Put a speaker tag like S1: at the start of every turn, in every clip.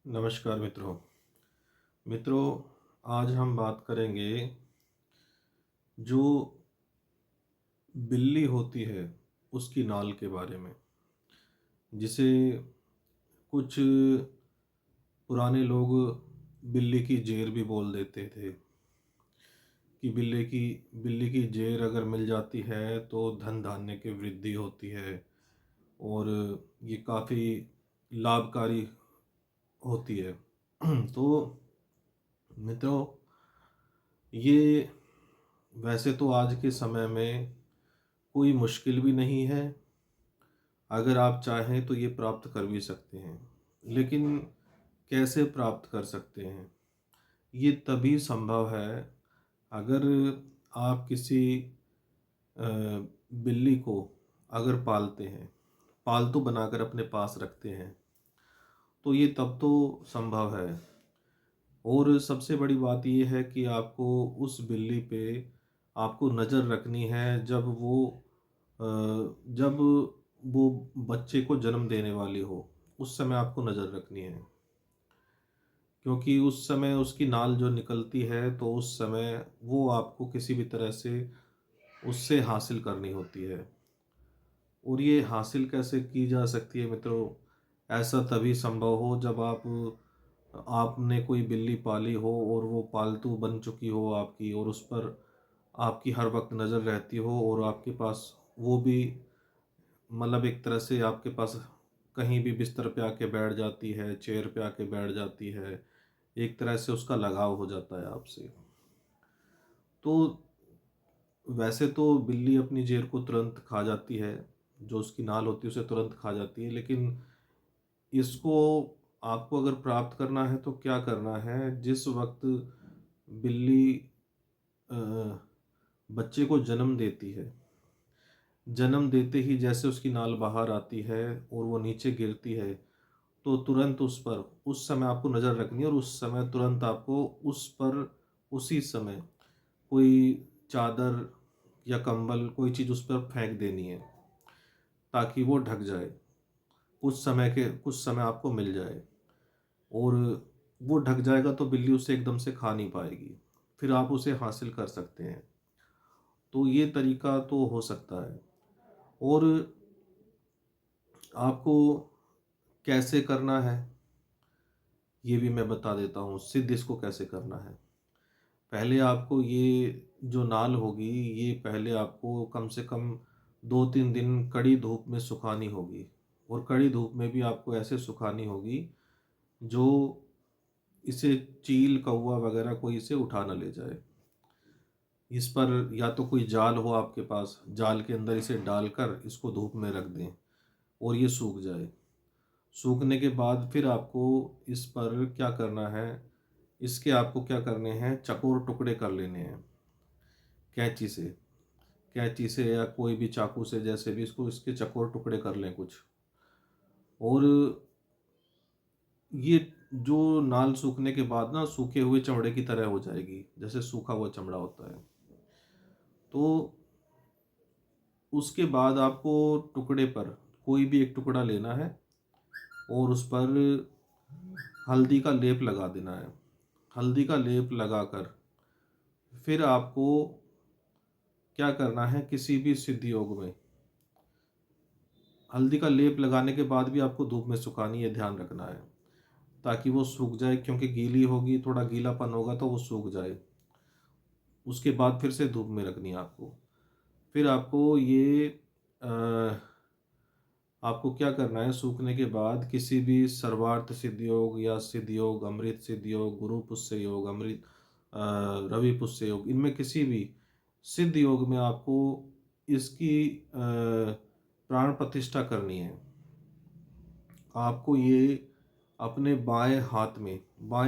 S1: नमस्कार मित्रों। आज हम बात करेंगे जो बिल्ली होती है उसकी नाल के बारे में, जिसे कुछ पुराने लोग बिल्ली की जेर भी बोल देते थे कि बिल्ली की जेर अगर मिल जाती है तो धन धान्य की वृद्धि होती है और ये काफ़ी लाभकारी होती है। तो मित्रों, ये वैसे तो आज के समय में कोई मुश्किल भी नहीं है। अगर आप चाहें तो ये प्राप्त कर भी सकते हैं, लेकिन कैसे प्राप्त कर सकते हैं? ये तभी संभव है अगर आप किसी बिल्ली को अगर पालते हैं, पालतू बनाकर अपने पास रखते हैं, तो ये तब तो संभव है। और सबसे बड़ी बात ये है कि आपको उस बिल्ली पे आपको नज़र रखनी है जब वो बच्चे को जन्म देने वाली हो, उस समय आपको नज़र रखनी है। क्योंकि उस समय उसकी नाल जो निकलती है तो उस समय वो आपको किसी भी तरह से उससे हासिल करनी होती है। और ये हासिल कैसे की जा सकती है मित्रों? ऐसा तभी संभव हो जब आपने कोई बिल्ली पाली हो और वो पालतू बन चुकी हो आपकी, और उस पर आपकी हर वक्त नज़र रहती हो, और आपके पास वो भी मतलब एक तरह से आपके पास कहीं भी बिस्तर पे आके बैठ जाती है, चेयर पे आके बैठ जाती है। एक तरह से उसका लगाव हो जाता है आपसे। तो वैसे तो बिल्ली अपनी जेर को तुरंत खा जाती है, जो उसकी नाल होती है उसे तुरंत खा जाती है, लेकिन इसको आपको अगर प्राप्त करना है तो क्या करना है? जिस वक्त बिल्ली अ, बच्चे को जन्म देती है, जन्म देते ही जैसे उसकी नाल बाहर आती है और वो नीचे गिरती है, तो तुरंत उस पर उस समय आपको नज़र रखनी है, और उस समय तुरंत आपको उस पर उसी समय कोई चादर या कंबल, कोई चीज़ उस पर फेंक देनी है ताकि वो ढक जाए। कुछ समय आपको मिल जाए, और वो ढक जाएगा तो बिल्ली उसे एकदम से खा नहीं पाएगी। फिर आप उसे हासिल कर सकते हैं। तो ये तरीका तो हो सकता है। और आपको कैसे करना है ये भी मैं बता देता हूँ। सिद्ध इसको कैसे करना है? पहले आपको ये जो नाल होगी, ये पहले आपको कम से कम 2-3 दिन कड़ी धूप में सुखानी होगी, और कड़ी धूप में भी आपको ऐसे सुखानी होगी जो इसे चील कौवा वगैरह कोई इसे उठा ना ले जाए। इस पर या तो कोई जाल हो आपके पास, जाल के अंदर इसे डालकर इसको धूप में रख दें और ये सूख जाए। सूखने के बाद फिर आपको इस पर क्या करना है? इसके आपको क्या करने हैं? चकोर टुकड़े कर लेने हैं कैंची से। कैंची से या कोई भी चाकू से, जैसे भी इसको इसके चकोर टुकड़े कर लें कुछ। और ये जो नाल सूखने के बाद ना सूखे हुए चमड़े की तरह हो जाएगी, जैसे सूखा हुआ चमड़ा होता है। तो उसके बाद आपको टुकड़े पर कोई भी एक टुकड़ा लेना है और उस पर हल्दी का लेप लगा देना है। हल्दी का लेप लगाकर फिर आपको क्या करना है? किसी भी सिद्ध योग में हल्दी का लेप लगाने के बाद भी आपको धूप में सुखानी है, ध्यान रखना है, ताकि वो सूख जाए। क्योंकि गीली होगी, थोड़ा गीलापन होगा तो वो सूख जाए। उसके बाद फिर से धूप में रखनी है आपको। फिर आपको क्या करना है? सूखने के बाद किसी भी सर्वार्थ सिद्ध योग या सिद्ध योग, अमृत सिद्ध योग, गुरु पुष्य योग, रवि पुष्य योग, इनमें किसी भी सिद्ध योग में आपको इसकी प्राण प्रतिष्ठा करनी है। आपको ये अपने बाएं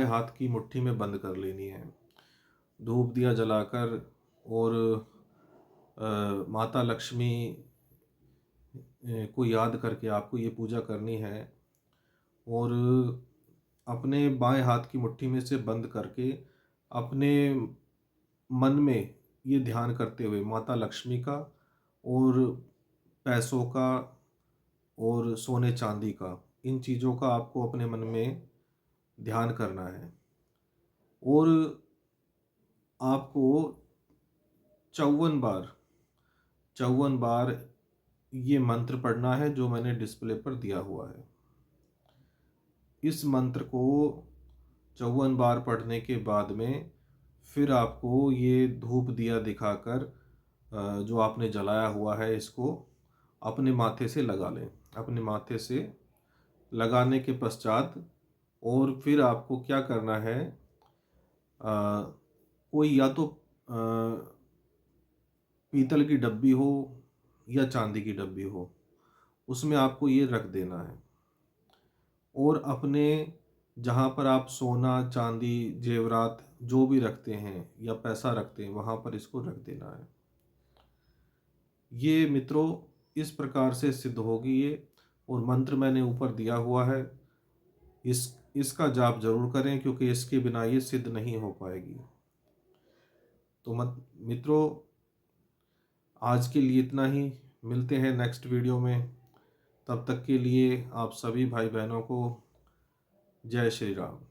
S1: हाथ की मुट्ठी में बंद कर लेनी है, धूप दिया जलाकर। और माता लक्ष्मी को याद करके आपको ये पूजा करनी है। और अपने बाएं हाथ की मुट्ठी में से बंद करके अपने मन में ये ध्यान करते हुए माता लक्ष्मी का और पैसों का और सोने चांदी का, इन चीज़ों का आपको अपने मन में ध्यान करना है और आपको 54 बार ये मंत्र पढ़ना है जो मैंने डिस्प्ले पर दिया हुआ है। इस मंत्र को 54 बार पढ़ने के बाद में फिर आपको ये धूप दिया दिखाकर जो आपने जलाया हुआ है इसको अपने माथे से लगा लें। अपने माथे से लगाने के पश्चात और फिर आपको क्या करना है, कोई या तो पीतल की डब्बी हो या चांदी की डब्बी हो, उसमें आपको ये रख देना है और अपने जहाँ पर आप सोना चांदी जेवरात जो भी रखते हैं या पैसा रखते हैं वहाँ पर इसको रख देना है। ये मित्रों इस प्रकार से सिद्ध होगी ये, और मंत्र मैंने ऊपर दिया हुआ है, इसका जाप जरूर करें क्योंकि इसके बिना ये सिद्ध नहीं हो पाएगी। तो मित्रों आज के लिए इतना ही, मिलते हैं नेक्स्ट वीडियो में। तब तक के लिए आप सभी भाई बहनों को जय श्री राम।